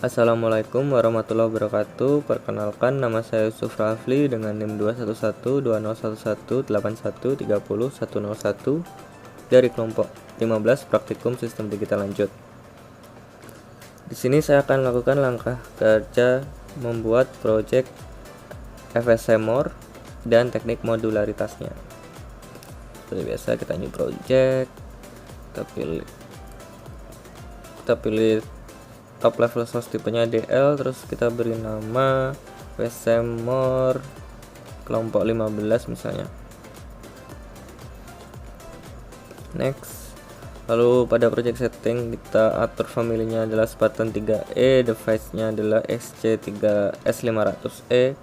Assalamualaikum warahmatullahi wabarakatuh. Perkenalkan, nama saya Yusuf Rafli dengan NIM 211201111301001 dari kelompok 15 Praktikum Sistem Digital Lanjut. Di sini saya akan lakukan langkah kerja membuat proyek FSMOR dan teknik modularitasnya. Seperti biasa, kita new project, kita pilih top level source tipenya DL, terus kita beri nama FSMOR kelompok 15 misalnya. Next. Lalu pada project setting kita atur familinya adalah Spartan 3E, device-nya adalah XC3S500E,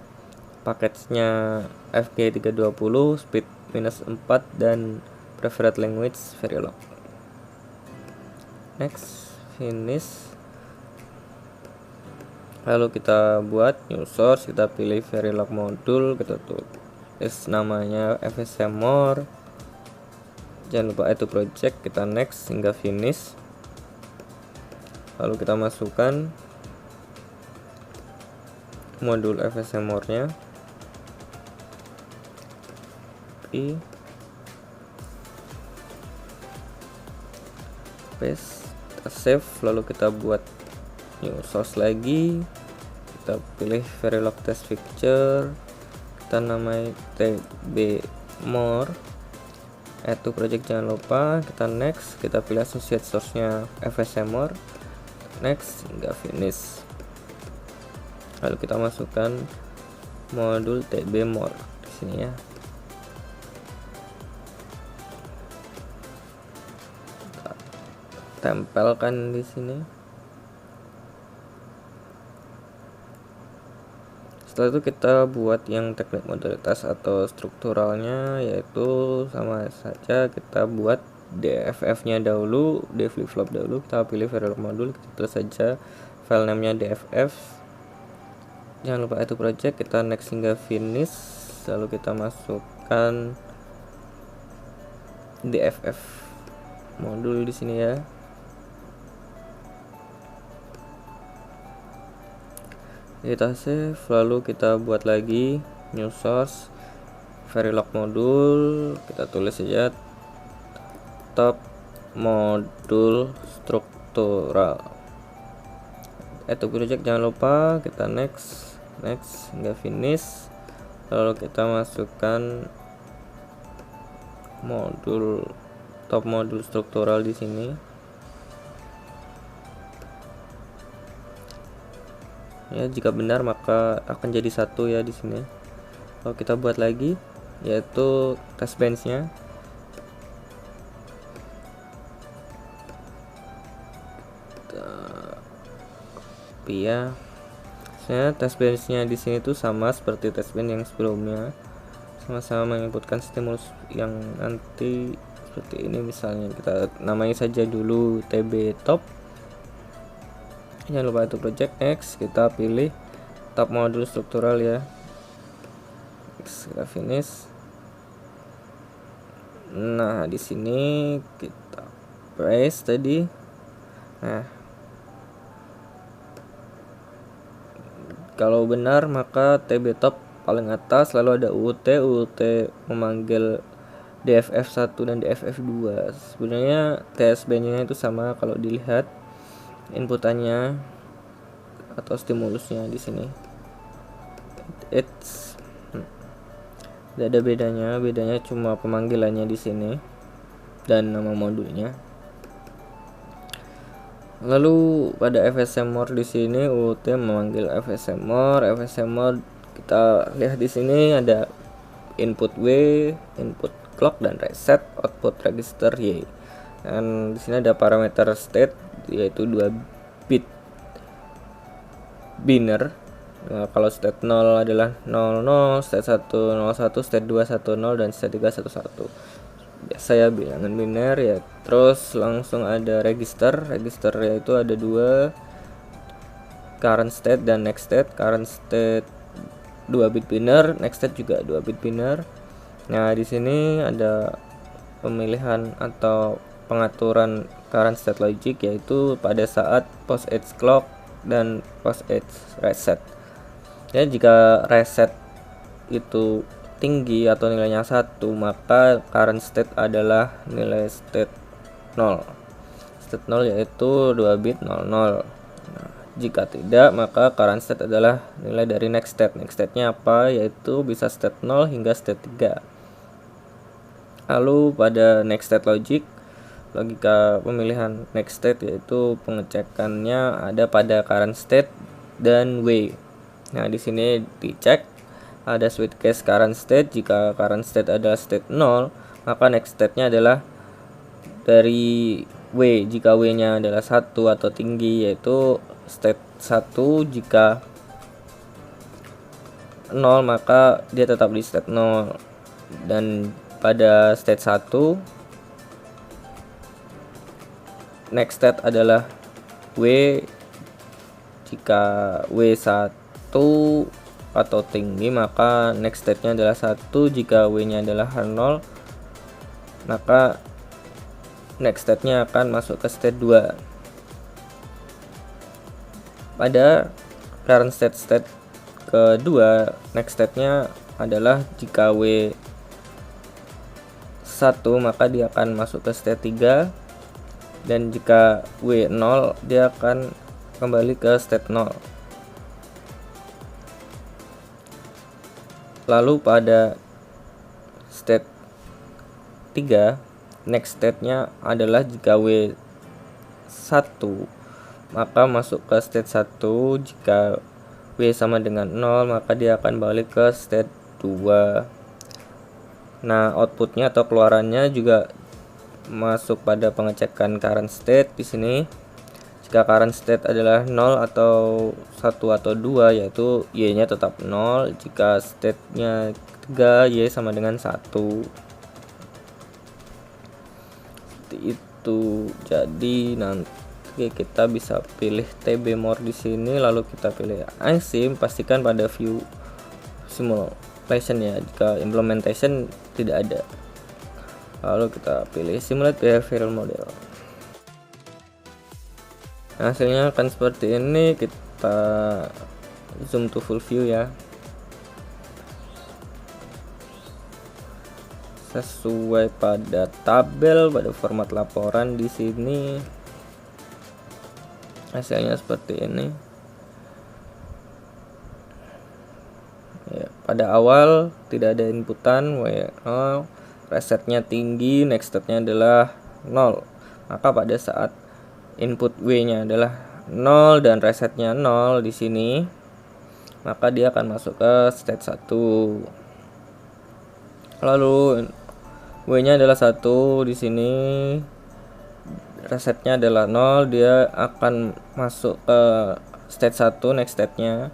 package-nya FG320, speed -4 dan preferred language Verilog. Next, finish. Lalu kita buat new source, kita pilih Verilog modul, kita tulis namanya FSMOR, jangan lupa itu project, kita next hingga finish. Lalu kita masukkan modul FSMOR nya, paste, kita save. Lalu kita buat new source lagi, kita pilih Verilog test fixture, kita namai tbmor, add to project, jangan lupa, kita next, kita pilih associate source nya FSMOR, next hingga finish. Lalu kita masukkan modul tbmor di sini ya. Kita tempelkan di sini. Setelah itu kita buat yang teknik modalitas atau strukturalnya, yaitu sama saja kita buat DFF nya dahulu, D flip flop dahulu, kita pilih Verilog modul, kita tulis saja file name nya DFF, jangan lupa itu project, kita next hingga finish. Lalu kita masukkan DFF modul di sini ya. Kita save, lalu kita buat lagi new source Verilog modul, kita tulis saja top modul struktural. Itu project, jangan lupa, kita next hingga finish. Lalu kita masukkan modul top modul struktural di sini. Ya, jika benar maka akan jadi satu ya di sini. Lalu kita buat lagi yaitu test bench-nya. Tapi ya, test bench-nya di sini tuh sama seperti test bench yang sebelumnya. Sama-sama menginputkan stimulus yang nanti seperti ini, misalnya kita namai saja dulu TB top. Jangan lupa itu project, next kita pilih top modul struktural ya, next, kita finish. Nah di sini kita paste tadi. Nah kalau benar maka TB top paling atas, lalu ada UUT memanggil DFF1 dan DFF2. Sebenarnya test bench-nya itu sama kalau dilihat inputannya atau stimulusnya di sini. Tidak ada bedanya cuma pemanggilannya di sini dan nama modulnya. Lalu pada FSMOR di sini UT memanggil FSMOR kita lihat di sini ada input W, input clock dan reset, output register Y. Dan di sini ada parameter state yaitu 2 bit binary. Nah, kalau state 0 adalah 00, state 1 01, state 2 10 dan state 3 11. Biasa ya bilangan biner ya. Terus langsung ada register yaitu ada 2, current state dan next state. Current state 2 bit binary, next state juga 2 bit binary. Nah, di sini ada pemilihan atau pengaturan current state logic, yaitu pada saat post age clock dan post age reset. Ya, jika reset itu tinggi atau nilainya 1, maka current state adalah nilai state 0. State 0 yaitu 2 bit 00. Nah, jika tidak, maka current state adalah nilai dari next state. Next state-nya apa? Yaitu bisa state 0 hingga state 3. Lalu pada next state logic, logika pemilihan next state yaitu pengecekannya ada pada current state dan W. Nah, di sini dicek ada switch case current state. Jika current state adalah state 0, maka next state-nya adalah dari W. Jika W-nya adalah 1 atau tinggi, yaitu state 1. Jika 0, maka dia tetap di state 0. Dan pada state 1, next state adalah W. Jika W1 atau tinggi, maka next state-nya adalah 1. Jika W-nya adalah 0, maka next state-nya akan masuk ke state 2. Pada current state kedua, next state-nya adalah jika W 1, maka dia akan masuk ke state 3, dan jika W 0, dia akan kembali ke state 0. Lalu pada state 3, next state-nya adalah jika W 1, maka masuk ke state 1. Jika W sama dengan 0, maka dia akan balik ke state 2. Nah, outputnya atau keluarannya juga masuk pada pengecekan current state di sini. Jika current state adalah 0 atau 1 atau 2, yaitu Y-nya tetap 0. Jika state-nya 3, Y sama dengan 1. Seperti itu. Jadi nanti kita bisa pilih TB more di sini, lalu kita pilih iSim. Pastikan pada view simulation ya. Jika implementation tidak ada. Lalu kita pilih simulate behavioral model. Hasilnya akan seperti ini. Kita zoom to full view ya, sesuai pada tabel, pada format laporan. Di sini hasilnya seperti ini ya. Pada awal tidak ada inputan, W0, resetnya tinggi, next state-nya adalah 0. Maka pada saat input W-nya adalah 0 dan resetnya 0 di sini, maka dia akan masuk ke state 1. Lalu W-nya adalah 1 di sini, resetnya adalah 0, dia akan masuk ke state 1 next state-nya.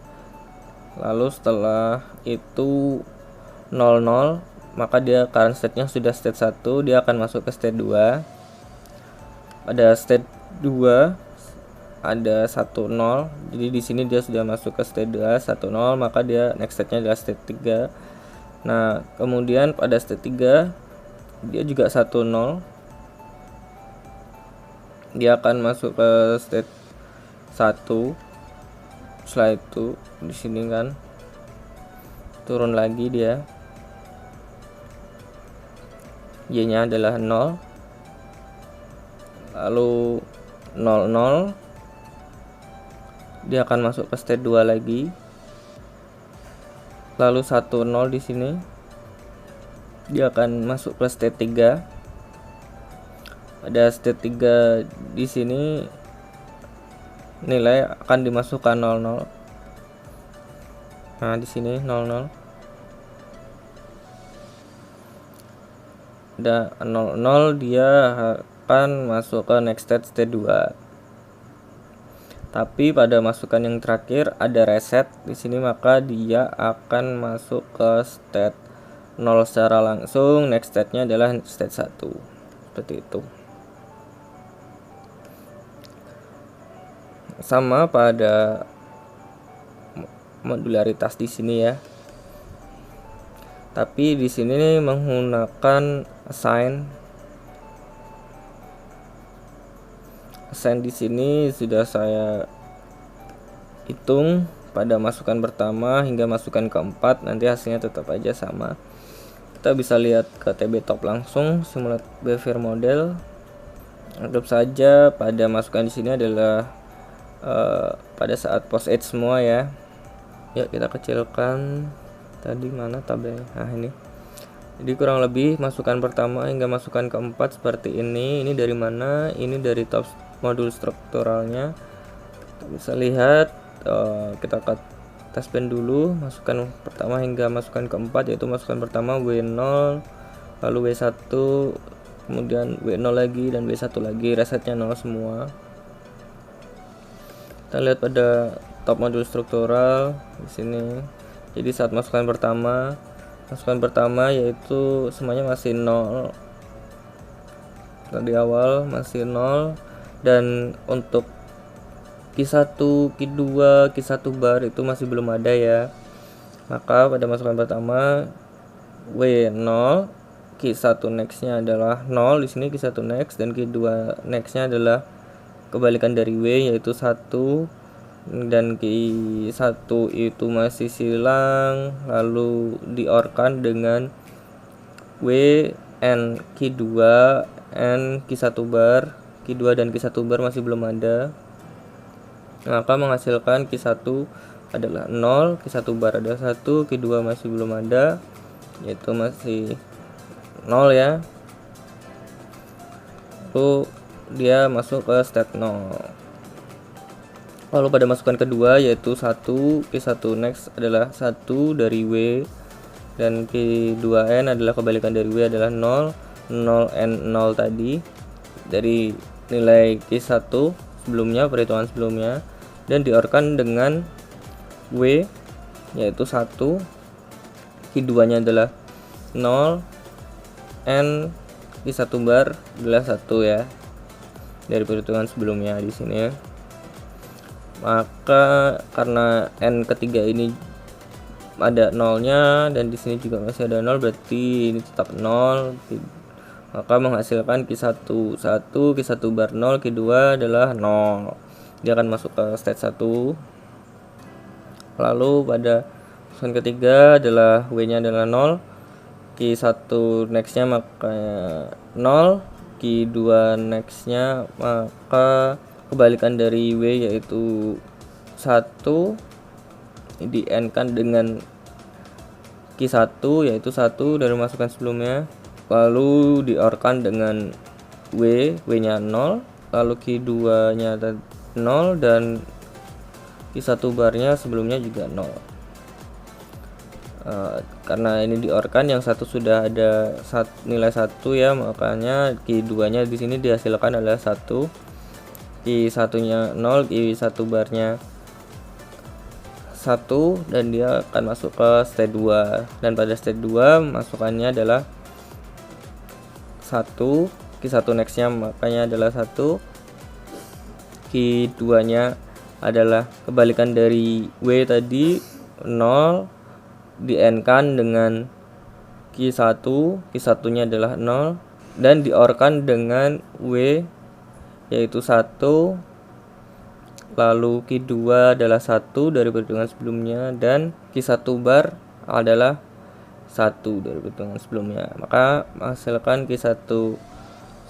Lalu setelah itu 00, maka dia current state-nya sudah state 1, dia akan masuk ke state 2. Pada state 2 ada 10, jadi di sini dia sudah masuk ke state 2 10, maka dia next state-nya adalah state 3. Nah, kemudian pada state 3 dia juga 10, dia akan masuk ke state 1. Setelah itu di sini kan turun lagi, dia Y-nya adalah 0, lalu 00, dia akan masuk ke state 2 lagi. Lalu 10 di sini, dia akan masuk ke state 3. Pada state 3 di sini nilai akan dimasukkan 00. Nah, di sini 00. Ada 00, dia akan masuk ke next state 2. Tapi pada masukan yang terakhir ada reset di sini, maka dia akan masuk ke state 0 secara langsung. Next state-nya adalah state 1. Seperti itu. Sama pada modularitas di sini ya. Tapi di sini menggunakan assign. Assign di sini sudah saya hitung pada masukan pertama hingga masukan keempat, nanti hasilnya tetap aja sama. Kita bisa lihat ke TB top langsung, simulate behavior model. Anggap saja pada masukan di sini adalah pada saat post age semua ya. Ya, kita kecilkan tadi mana tabelnya. Nah, ini. Jadi kurang lebih masukan pertama hingga masukan keempat seperti ini. Ini dari mana? Ini dari top modul strukturalnya. Kita bisa lihat, kita tes pen dulu masukan pertama hingga masukan keempat, yaitu masukan pertama W0, lalu W1, kemudian W0 lagi dan W1 lagi, resetnya 0 semua. Kita lihat pada top modul struktural di sini. Jadi saat masukan pertama yaitu semuanya masih 0. Tadi awal masih 0, dan untuk Q1, Q2, Q1 bar itu masih belum ada ya. Maka pada masukan pertama W0, Q1 nextnya adalah 0 di sini Q1 next, dan Q2 nextnya adalah kebalikan dari W yaitu 1, dan Q1 itu masih silang, lalu diorkan dengan W N Q2 N Q1 bar. Q2 dan Q1 bar masih belum ada, maka menghasilkan Q1 adalah 0, Q1 bar ada 1, Q2 masih belum ada, yaitu masih 0 ya. Lalu dia masuk ke state 0. Lalu pada masukan kedua yaitu 1, Q1 next adalah 1 dari W, dan Q2N adalah kebalikan dari W adalah 0, 0N 0 tadi dari nilai Q1 sebelumnya, perhitungan sebelumnya, dan diorkan dengan W yaitu 1, Q2 nya adalah 0, N Q1 bar adalah 1 ya dari perhitungan sebelumnya di sini ya. Maka karena N ketiga ini ada 0-nya dan di sini juga masih ada 0, berarti ini tetap 0. Maka menghasilkan Q1 1, Q1 bar 0, Q2 adalah 0. Dia akan masuk ke state 1. Lalu pada masukan ketiga adalah W-nya adalah 0, Q1 next-nya maka 0, Q2 next-nya maka kebalikan dari W yaitu 1, di N kan dengan Q1 yaitu 1 dari masukan sebelumnya, lalu diorkan dengan W-nya 0, lalu Q2 nya 0, dan Q1 barnya sebelumnya juga 0. Karena ini diorkan, yang satu sudah ada nilai 1 ya, makanya Q2 nya di sini dihasilkan adalah 1, Q1 nya 0, Q1 barnya 1, dan dia akan masuk ke state 2. Dan pada state 2 masukannya adalah 1, Q1 next nya makanya adalah 1, Q2 nya adalah kebalikan dari W tadi 0, di N kan dengan Q1, Q1 nya adalah 0, dan diorkan dengan W yaitu 1, lalu Q2 adalah 1 dari perhitungan sebelumnya, dan Q1 bar adalah 1 dari perhitungan sebelumnya. Maka menghasilkan Q1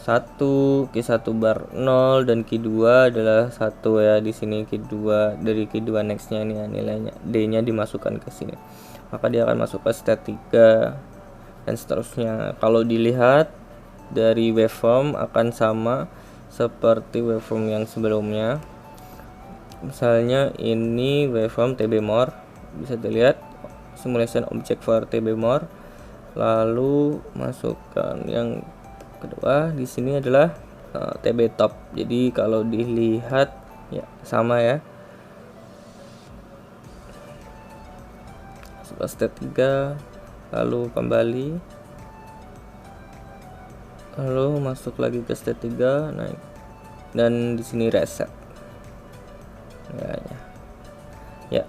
1, Q1 bar 0, dan Q2 adalah 1 ya. Di sini Q2 dari Q2 next-nya ini nilainya D-nya dimasukkan ke sini. Maka dia akan masuk ke state 3 dan seterusnya. Kalau dilihat dari waveform akan sama seperti waveform yang sebelumnya. Misalnya ini waveform TB more, bisa dilihat simulation object for TB more. Lalu masukkan yang kedua di sini adalah TB top. Jadi kalau dilihat ya sama ya. State 3, lalu kembali, lalu masuk lagi ke state 3, naik, dan di sini reset ya.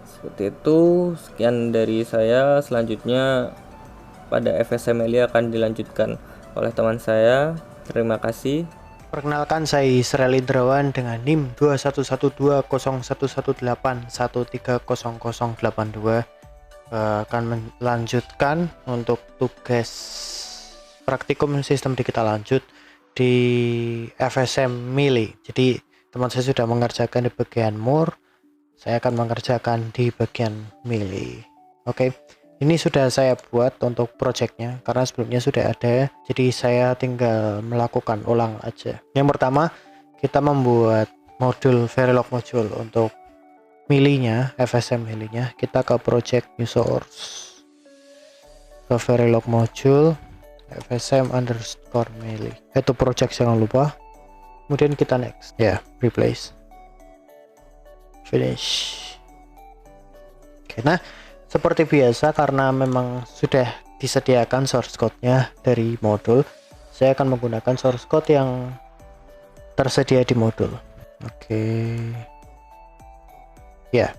Seperti itu. Sekian dari saya. Selanjutnya pada FSMLI akan dilanjutkan oleh teman saya. Terima kasih. Perkenalkan, saya Israel Indrawan dengan NIM 21120118130082. Akan melanjutkan untuk tugas praktikum sistem digital lanjut di FSM Mili. Jadi teman saya sudah mengerjakan di bagian more, saya akan mengerjakan di bagian Mili. Oke. Ini sudah saya buat untuk projectnya karena sebelumnya sudah ada, jadi saya tinggal melakukan ulang aja. Yang pertama, kita membuat modul Verilog module untuk milinya, FSM milinya. Kita ke project new source, ke Verilog module FSM_mili. Itu project, jangan lupa. Kemudian kita next, ya, replace, finish. Oke, nah seperti biasa, karena memang sudah disediakan source code-nya dari modul, saya akan menggunakan source code yang tersedia di modul. Oke. Ya.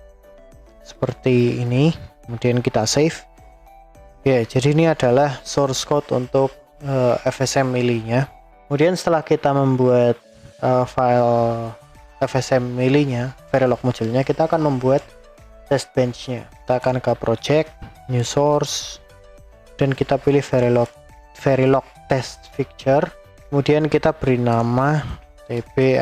Seperti ini. Kemudian kita save. Ya, jadi ini adalah source code untuk FSM milinya. Kemudian setelah kita membuat file FSM milinya, Verilog module-nya, kita akan membuat test bench-nya. Kita akan ke project, new source, dan kita pilih Verilog test fixture. Kemudian kita beri nama tb_mili.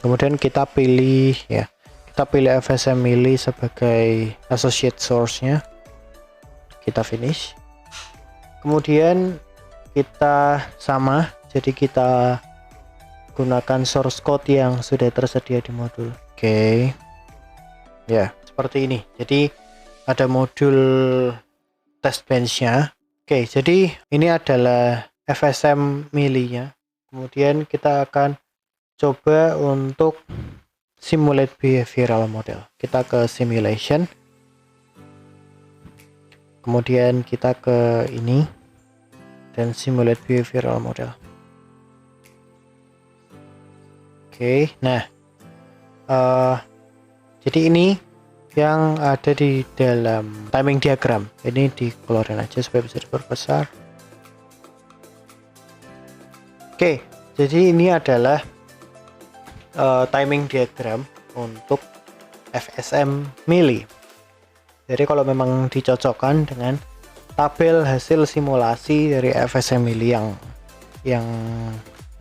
Kemudian kita pilih FSM mili sebagai associate source-nya. Kita finish. Kemudian kita sama, jadi kita gunakan source code yang sudah tersedia di modul. Oke. Ya, seperti ini. Jadi ada modul test bench-nya. Oke, jadi ini adalah FSM milinya. Kemudian kita akan coba untuk simulate behavioral model. Kita ke simulation. Kemudian kita ke ini dan simulate behavioral model. Oke, nah jadi ini yang ada di dalam timing diagram. Ini dikeluarin aja supaya bisa diperbesar. Oke, jadi ini adalah timing diagram untuk FSM mili. Jadi kalau memang dicocokkan dengan tabel hasil simulasi dari FSM mili yang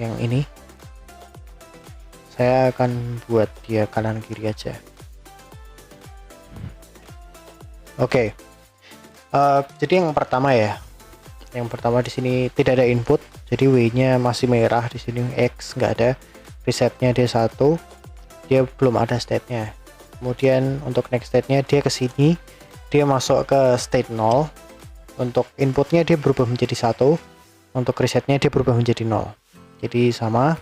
ini, saya akan buat dia kanan kiri aja. Oke. Jadi yang pertama di sini tidak ada input, jadi W-nya masih merah, di sini X nggak ada, resetnya dia 1, dia belum ada state-nya. Kemudian untuk next state-nya dia ke sini, dia masuk ke state 0. Untuk inputnya dia berubah menjadi 1, untuk resetnya dia berubah menjadi 0. Jadi sama.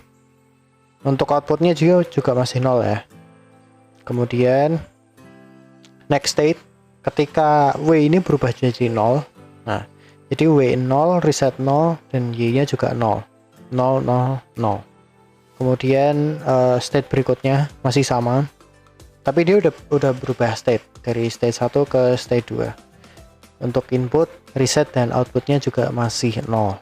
Untuk outputnya juga masih 0 ya. Kemudian next state, ketika W ini berubah jadi 0, nah jadi W 0, reset 0, dan Y nya juga 0, 0, 0, 0. Kemudian state berikutnya masih sama, tapi dia udah berubah state dari state 1 ke state 2. Untuk input, reset, dan outputnya juga masih 0.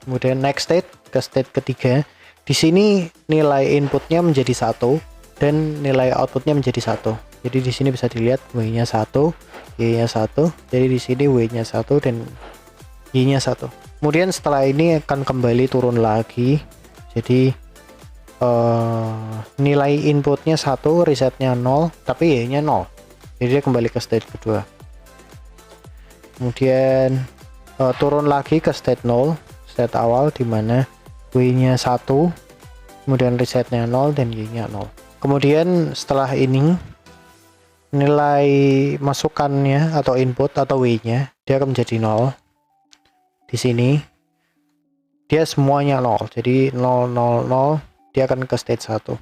Kemudian next state ke state ketiga. Di sini nilai inputnya menjadi 1 dan nilai outputnya menjadi 1. Jadi di sini bisa dilihat W-nya 1, Y-nya 1. Jadi di sini W-nya 1 dan Y-nya 1. Kemudian setelah ini akan kembali turun lagi. Jadi nilai inputnya 1, resetnya 0, tapi Y-nya 0. Jadi dia kembali ke state kedua. Kemudian turun lagi ke state 0, state awal, di mana W-nya 1, kemudian resetnya 0 dan Y-nya 0. Kemudian setelah ini nilai masukannya atau input atau W-nya dia akan menjadi 0. Di sini dia semuanya 0. Jadi 0 0 0, dia akan ke state 1.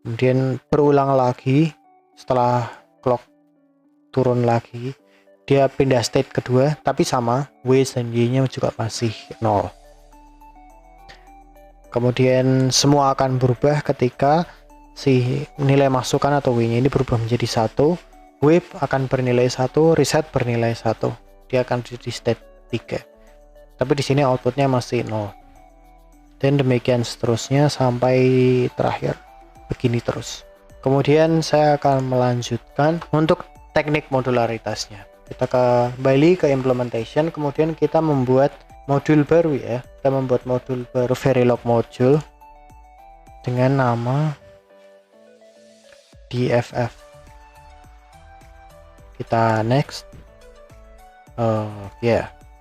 Kemudian berulang lagi setelah clock turun lagi, dia pindah state kedua tapi sama, W dan Y-nya juga masih 0. Kemudian semua akan berubah ketika si nilai masukan atau W-nya ini berubah menjadi 1. Wave akan bernilai 1, reset bernilai 1. Dia akan di state 3. tapi di sini outputnya masih 0. Dan demikian seterusnya sampai terakhir begini terus. Kemudian saya akan melanjutkan untuk teknik modularitasnya. Kita kembali ke implementation, kemudian kita membuat modul baru ya. Kita membuat modul baru Verilog module dengan nama DFF. Kita next.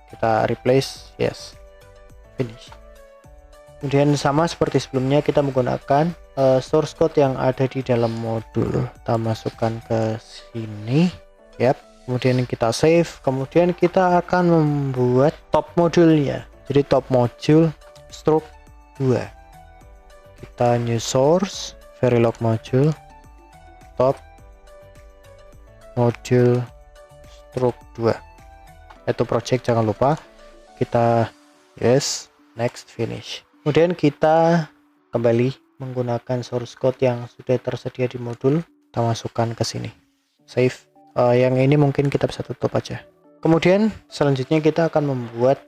Kita replace, yes, finish. Kemudian sama seperti sebelumnya, kita menggunakan source code yang ada di dalam modul. Kita masukkan ke sini, yap. Kemudian kita save. Kemudian kita akan membuat top modulnya. Jadi top module stroke 2. Kita new source Verilog module top module stroke 2. Itu project, jangan lupa. Kita yes, next, finish. Kemudian kita kembali menggunakan source code yang sudah tersedia di modul, kita masukkan ke sini, save. Yang ini mungkin kita bisa tutup aja. Kemudian selanjutnya kita akan membuat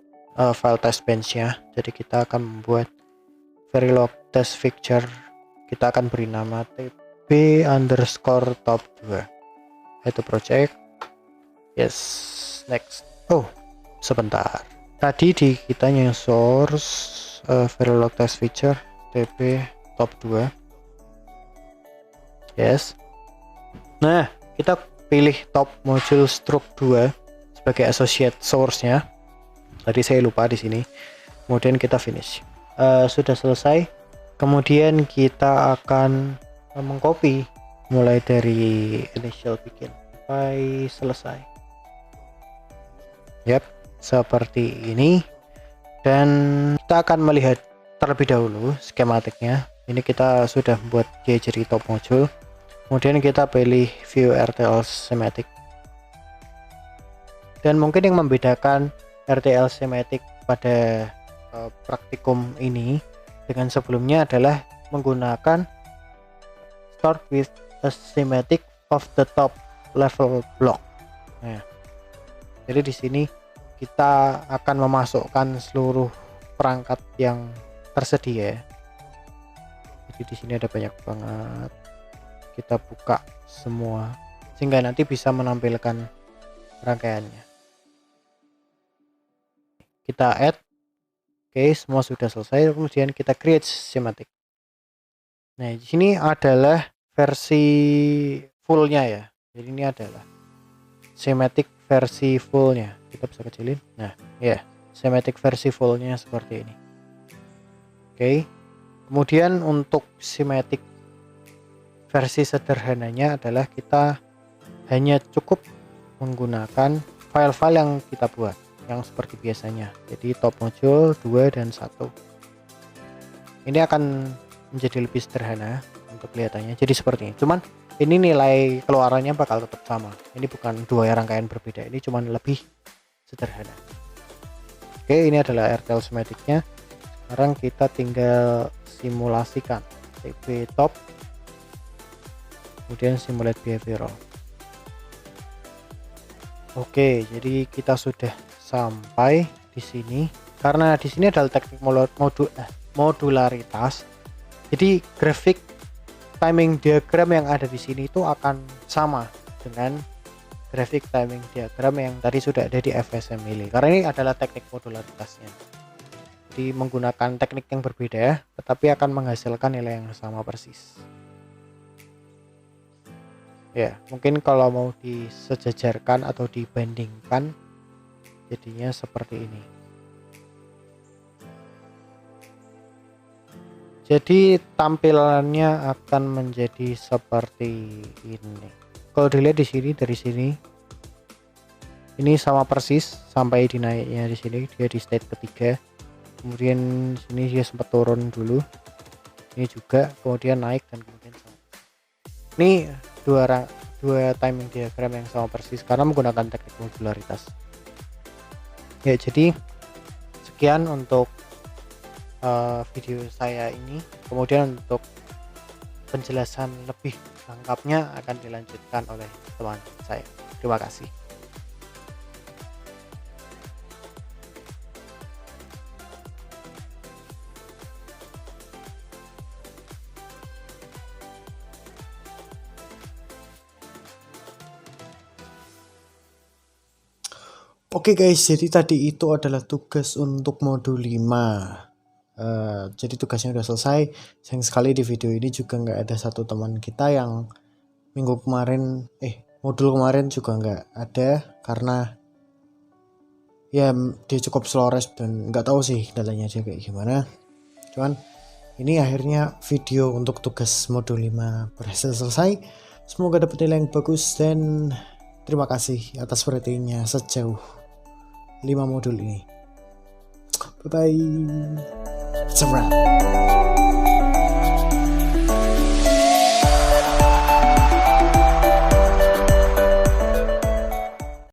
file test bench-nya. Jadi kita akan membuat Verilog test fixture. Kita akan beri nama tb_top2. Itu project, yes, next. Oh, sebentar, tadi di kita yang source Verilog test feature tb top 2, yes. Nah, kita pilih top module stroke 2 sebagai associate source-nya. Tadi saya lupa di sini. Kemudian kita finish. Sudah selesai. Kemudian kita akan mengcopy mulai dari initial bikin sampai selesai. Yap, seperti ini. Dan kita akan melihat terlebih dahulu skematiknya. Ini kita sudah membuat dia jadi top module. Kemudian kita pilih view RTL schematic. Dan mungkin yang membedakan RTL schematic pada praktikum ini dengan sebelumnya adalah menggunakan start with a schematic of the top level block. Nah, jadi di sini kita akan memasukkan seluruh perangkat yang tersedia. Jadi di sini ada banyak banget. Kita buka semua sehingga nanti bisa menampilkan rangkaiannya. Kita add. Oke, semua sudah selesai. Kemudian kita create schematic. Nah, di sini adalah versi fullnya ya. Jadi ini adalah schematic versi fullnya. Kita bisa kecilin. Nah, ya, schematic versi fullnya seperti ini. Oke. Kemudian untuk schematic versi sederhananya adalah kita hanya cukup menggunakan file-file yang kita buat, yang seperti biasanya. Jadi top module 2 dan 1. Ini akan menjadi lebih sederhana untuk kelihatannya. Jadi seperti ini. Cuman ini nilai keluarannya bakal tetap sama. Ini bukan dua rangkaian berbeda. Ini cuman lebih sederhana. Oke, ini adalah RTL schematicnya. Sekarang kita tinggal simulasikan TB top, kemudian simulate behavioral. Oke, jadi kita sudah sampai di sini. Karena di sini adalah teknik modularitas. Jadi grafik timing diagram yang ada di sini itu akan sama dengan grafik timing diagram yang tadi sudah ada di FSM Melee. Karena ini adalah teknik modularitasnya. Jadi menggunakan teknik yang berbeda, tetapi akan menghasilkan nilai yang sama persis. Ya, mungkin kalau mau disejajarkan atau dibandingkan, jadinya seperti ini. Jadi tampilannya akan menjadi seperti ini. Kalau dilihat di sini, dari sini, ini sama persis sampai dinaiknya di sini. Dia di state ketiga. Kemudian sini dia sempat turun dulu. Ini juga, kemudian naik dan kemudian sama. Ini dua timing diagram yang sama persis karena menggunakan teknik modularitas. Ya, jadi sekian untuk video saya ini. Kemudian untuk penjelasan lebih lengkapnya akan dilanjutkan oleh teman saya. Terima kasih. Oke guys, jadi tadi itu adalah tugas untuk modul 5. Jadi tugasnya udah selesai. Sayang sekali di video ini juga nggak ada satu teman kita yang modul kemarin juga nggak ada karena ya dia cukup slow res dan nggak tahu sih kendalanya dia kayak gimana. Cuman ini akhirnya video untuk tugas modul 5 berhasil selesai. Semoga dapat nilai yang bagus dan terima kasih atas perhatiannya sejauh 5 modul ini. Bye bye. It's a wrap.